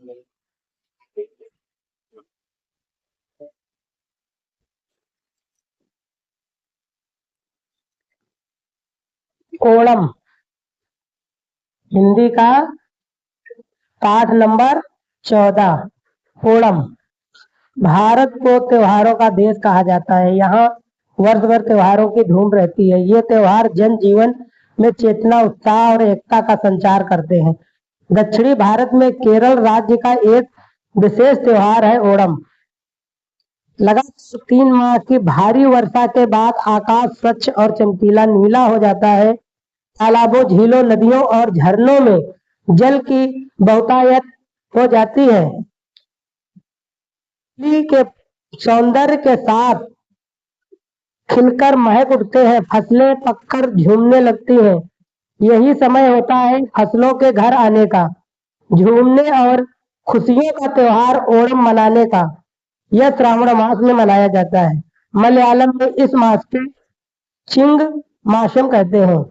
ओणम हिंदी का पाठ नंबर 14। ओणम भारत को त्योहारों का देश कहा जाता है। यहाँ वर्ष भर त्योहारों की धूम रहती है। ये त्योहार जन जीवन में चेतना, उत्साह और एकता का संचार करते हैं। दक्षिणी भारत में केरल राज्य का एक विशेष त्योहार है ओणम। लगातार 3 माह की भारी वर्षा के बाद आकाश स्वच्छ और चमकीला नीला हो जाता है। तालाबों, झीलों, नदियों और झरनों में जल की बहुतायत हो जाती है। प्रकृति के सौंदर्य के साथ खिलकर महक उठते हैं, फसलें पककर झूमने लगती हैं। यही समय होता है फसलों के घर आने का, झूमने और खुशियों का त्योहार ओणम मनाने का। यह श्रावण मास में मनाया जाता है। मलयालम में इस मास के चिंग मासम कहते हैं।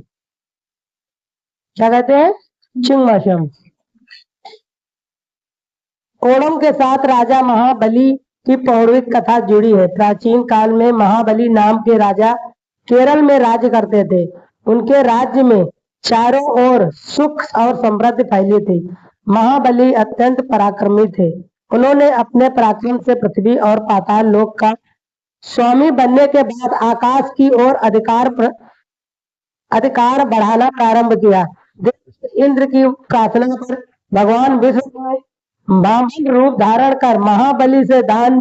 क्या कहते हैं? चिंग मासम। ओणम के साथ राजा महाबली की पौराणिक कथा जुड़ी है। प्राचीन काल में महाबली नाम के राजा केरल में राज्य करते थे। उनके राज्य में चारों ओर सुख और समृद्धि फैली थी। महाबली अत्यंत पराक्रमी थे। उन्होंने अपने पराक्रम से पृथ्वी और पाताल लोक का स्वामी बनने के बाद आकाश की ओर अधिकार बढ़ाना प्रारंभ किया। इंद्र की प्रार्थना पर भगवान विष्णु ने वामन रूप धारण कर महाबली से दान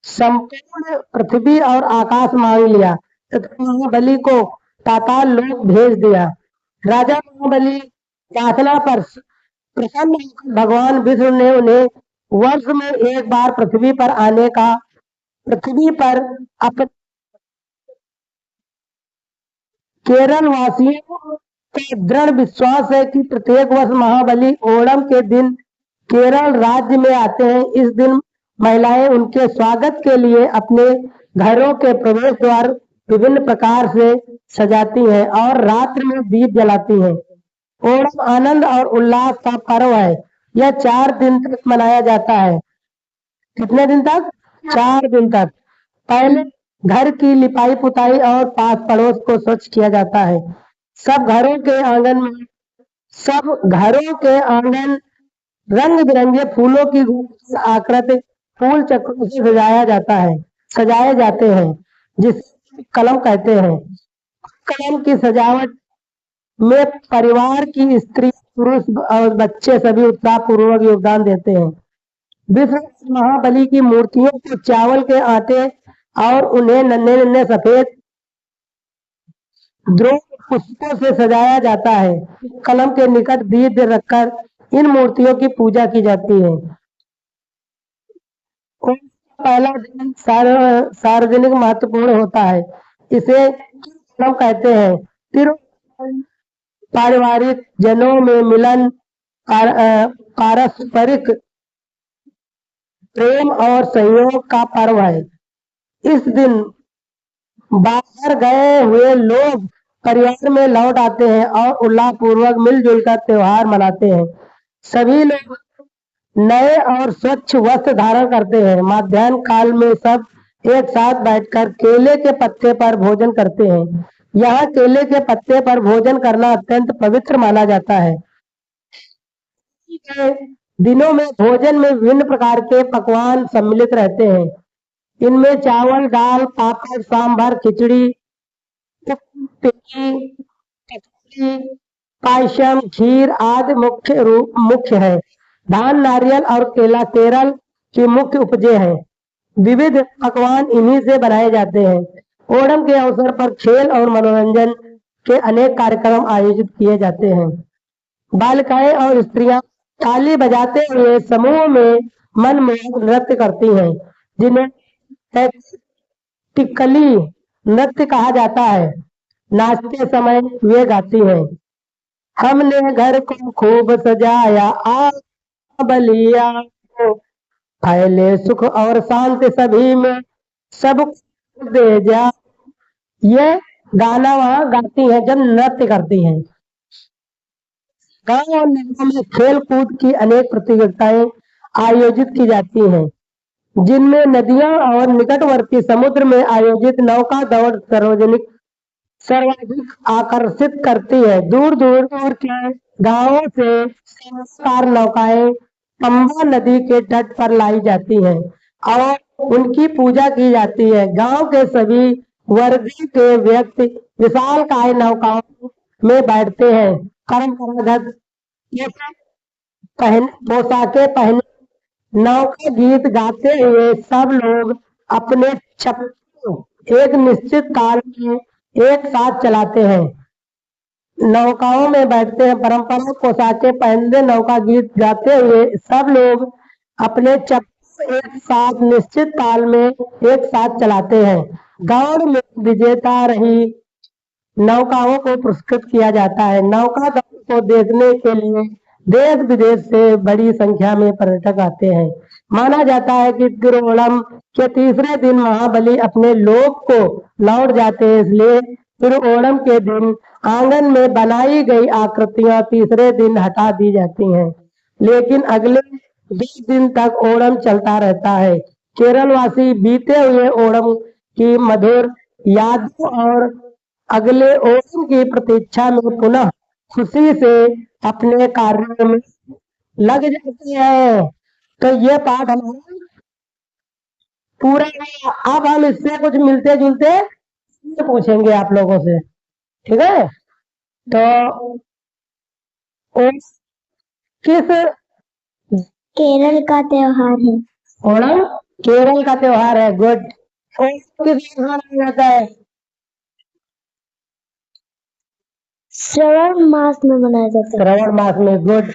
संपूर्ण पृथ्वी और आकाश मांग लिया तथा महाबली को पाताल लोक भेज दिया। राजा महाबली प्रार्थना पर प्रसन्न होकर भगवान विष्णु ने उन्हें वर्ष में एक बार पृथ्वी पर अपने केरल वासियों का दृढ़ विश्वास है कि प्रत्येक वर्ष महाबली ओणम के दिन केरल राज्य में आते हैं। इस दिन महिलाएं उनके स्वागत के लिए अपने घरों के प्रवेश द्वार विभिन्न प्रकार से सजाती हैं और रात्रि में दीप जलाती हैं। ओणम आनंद और उल्लास का पर्व है। यह 4 दिन तक मनाया जाता है। कितने दिन तक? 4 दिन तक। पहले घर की लिपाई पुताई और पास पड़ोस को स्वच्छ किया जाता है। सब घरों के आंगन रंग बिरंगे फूलों की आकृति फूल चक्रों से सजाए जाते हैं, जिसे कलम कहते हैं। कलम की सजावट में परिवार की स्त्री, पुरुष और बच्चे सभी उत्साह पूर्वक योगदान देते हैं। विष्णु महाबली की मूर्तियों को चावल के आटे और उन्हें नन्हे नन्हे सफेद द्रोण पुष्पों से सजाया जाता है। कलम के निकट दीप रखकर इन मूर्तियों की पूजा की जाती है। पहला दिन सार्वजनिक महत्वपूर्ण होता है। इसे कलम कहते हैं। तिरु पारिवारिक जनों में मिलन, पारस्परिक प्रेम और सहयोग का पर्व है। इस दिन बाहर गए हुए लोग परिवार में लौट आते हैं और उल्लासपूर्वक मिलजुल कर त्योहार मनाते हैं। सभी लोग नए और स्वच्छ वस्त्र धारण करते हैं। मध्याह्न काल में सब एक साथ बैठकर केले के पत्ते पर भोजन करते हैं। यहाँ केले के पत्ते पर भोजन करना अत्यंत पवित्र माना जाता है। के दिनों में भोजन में विभिन्न प्रकार के पकवान सम्मिलित रहते हैं। इनमें चावल, दाल, पापड़, सांभर, खिचड़ी, टिक्की, कचौड़ी, पायसम, खीर आदि मुख्य है। धान, नारियल और केला केरल की मुख्य उपजें हैं। विविध पकवान इन्हीं से बनाए जाते हैं। ओणम के अवसर पर खेल और मनोरंजन के अनेक कार्यक्रम आयोजित किए जाते हैं। बालिकाएं और स्त्रियां ताली बजाते हुए समूह में मनमोहक नृत्य करती हैं, जिन्हें टिक्कली नृत्य कहा जाता है। नाचते समय वे गाती हैं, हमने घर को खूब सजाया, आ बलिया को फैले सुख और शांति सभी में, सब दे जा। ये गाना वहां गाती हैं जब नृत्य करती हैं। गांव और नगरों में खेल कूद की अनेक प्रतियोगिताएं आयोजित की जाती हैं, जिनमें नदियां और निकटवर्ती समुद्र में आयोजित नौका दौड़ सर्वाधिक आकर्षित करती है। दूर दूर दूर के गांवों से कार नौकाएं पंबा नदी के तट पर लाई जाती हैं और उनकी पूजा की जाती है। गांव के सभी वर्ग के व्यक्ति विशालकाय नौकाओं में बैठते हैं। परंपरागत पोशाकें पहने नौका गीत गाते हुए सब लोग अपने छप्पू एक निश्चित काल में एक साथ चलाते हैं। नौकाओं में बैठते हैं। परंपरागत पोशाकें पहनते नौका गीत गाते हुए सब लोग अपने चप्पू एक साथ निश्चित काल में एक साथ चलाते हैं। दौड़ में विजेता रही नौकाओं को पुरस्कृत किया जाता है। नौका दौड़ को देखने के लिए देश विदेश से बड़ी संख्या में पर्यटक आते हैं। माना जाता है कि तिरुओणम के तीसरे दिन महाबली अपने लोक को लौट जाते हैं, इसलिए तिरुओणम के दिन आंगन में बनाई गई आकृतियां तीसरे दिन हटा दी जाती हैं, लेकिन अगले 2 दिन तक ओणम चलता रहता है। केरल वासी बीते हुए ओणम की मधुर यादों और अगले ओणम की प्रतीक्षा में पुनः खुशी से अपने कार्यों में लग जाते हैं। तो ये पाठ हमारा पूरा हुआ। अब हम इससे कुछ मिलते जुलते पूछेंगे आप लोगों से, ठीक है? तो किस केरल का त्योहार है? ओणम केरल का त्योहार है। गुड। किस मनाया जाता है? श्रावण मास में मनाया जाता है। श्रावण मास में। गुड।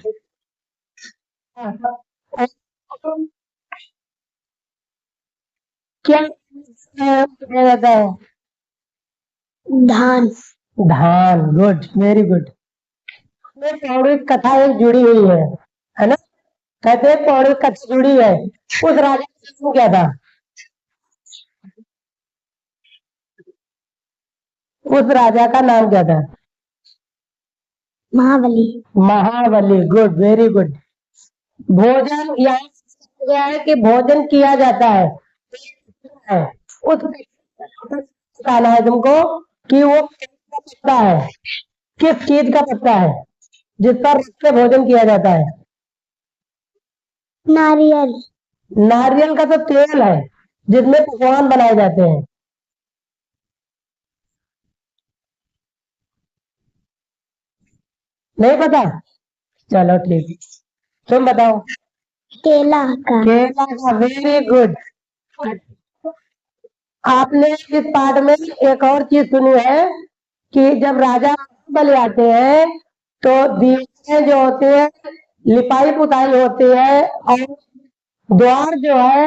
क्या मनाया जाता है? धान। धान। Good, very good. में पौराणिक कथा एक जुड़ी हुई है ना? कहते हैं पौराणिक कथा जुड़ी है। उस राजा का नाम क्या था? उस राजा का नाम क्या था? Mahabali. Mahabali. Good, very good. भोजन यहाँ गया है कि भोजन किया जाता है। उस बताना है तुमको कि वो किसका पत्ता है, किस चीज का पत्ता है जिस पर रख के भोजन किया जाता है? नारियल। नारियल का तो तेल है जिसमें पकवान बनाए जाते हैं। नहीं पता? चलो ठीक, तुम बताओ। केला का। केला का। Very good. आपने इस पाठ में एक और चीज सुनी है कि जब राजा बल आते हैं तो दीवारें जो होती है लिपाई पुताई होती है और द्वार जो है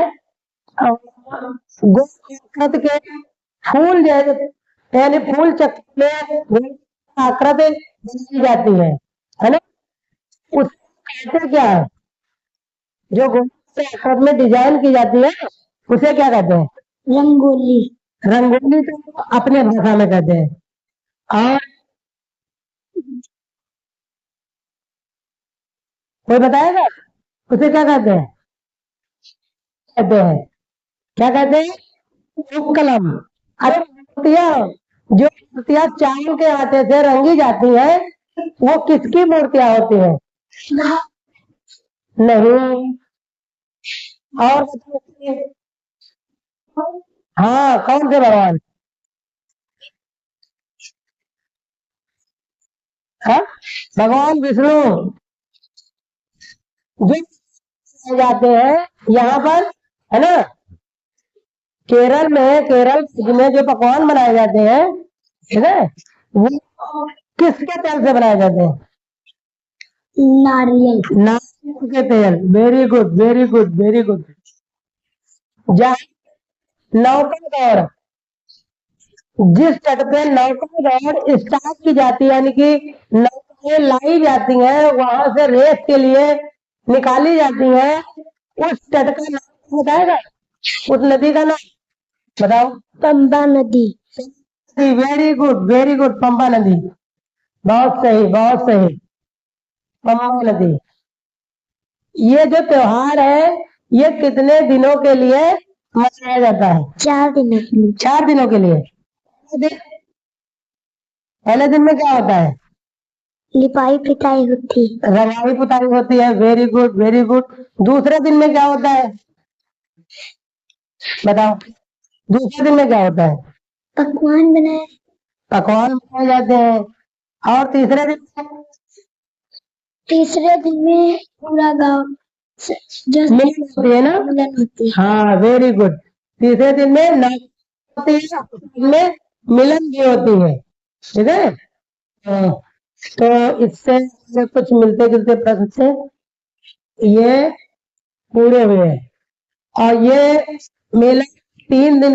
गोल के फूल जैसे यानी फूल चक्र में आकृत बनाई जाती है ना? उस कहते क्या है? जो गोल आकृत में डिजाइन की जाती है उसे क्या कहते हैं? रंगोली। रंगोली तो अपने भाषा में कहते हैं। और कोई बताएगा उसे क्या कहते हैं? कहते हैं क्या कहते हैं? उपकलम। अरे मूर्तियां, जो मूर्तियां चावल के आटे से रंगी जाती है वो किसकी मूर्तियां होती है? नहीं। और बताइए। हाँ, कौन से भगवान? हाँ? भगवान विष्णु जो जाते हैं यहाँ पर, है ना? केरल में जो पकवान बनाए जाते हैं, ठीक है, वो किसके तेल से बनाए जाते हैं? नारियल। नारियल के तेल। Very good, very good, very good. जहाँ नौका दौड़, जिस तट पे नौका दौड़ स्टार्ट की जाती है यानी कि नौकाएं लाई जाती हैं वहां से रेस के लिए निकाली जाती हैं, उस तट का नाम बताएगा? उस नदी का नाम बताओ। पंबा नदी। Very good, very good. Pamba नदी। बहुत सही, बहुत सही। पंबा नदी। ये जो त्योहार है ये कितने दिनों के लिए मनाया जाता है? 4 दिनों के लिए। 4 दिनों के लिए। पहले दिन में क्या होता है? लिपाई पिटाई होती है। रंगाई पुताई होती है। Very good very good. दूसरे दिन में क्या होता है बताओ? दूसरे दिन में क्या होता है? पकवान बनाए। पकवान बनाए जाते हैं। और तीसरे दिन में तीसरे दिन में पूरा गांव जो मिलन होती है ना? मिलन होती है। हाँ वेरी गुड। तीसरे दिन में नाच होती है, में मिलन भी होती है। ठीक है। हाँ, तो इससे कुछ मिलते जुलते प्रश्न से ये पूरे हुए हैं। और ये मेला 3 दिन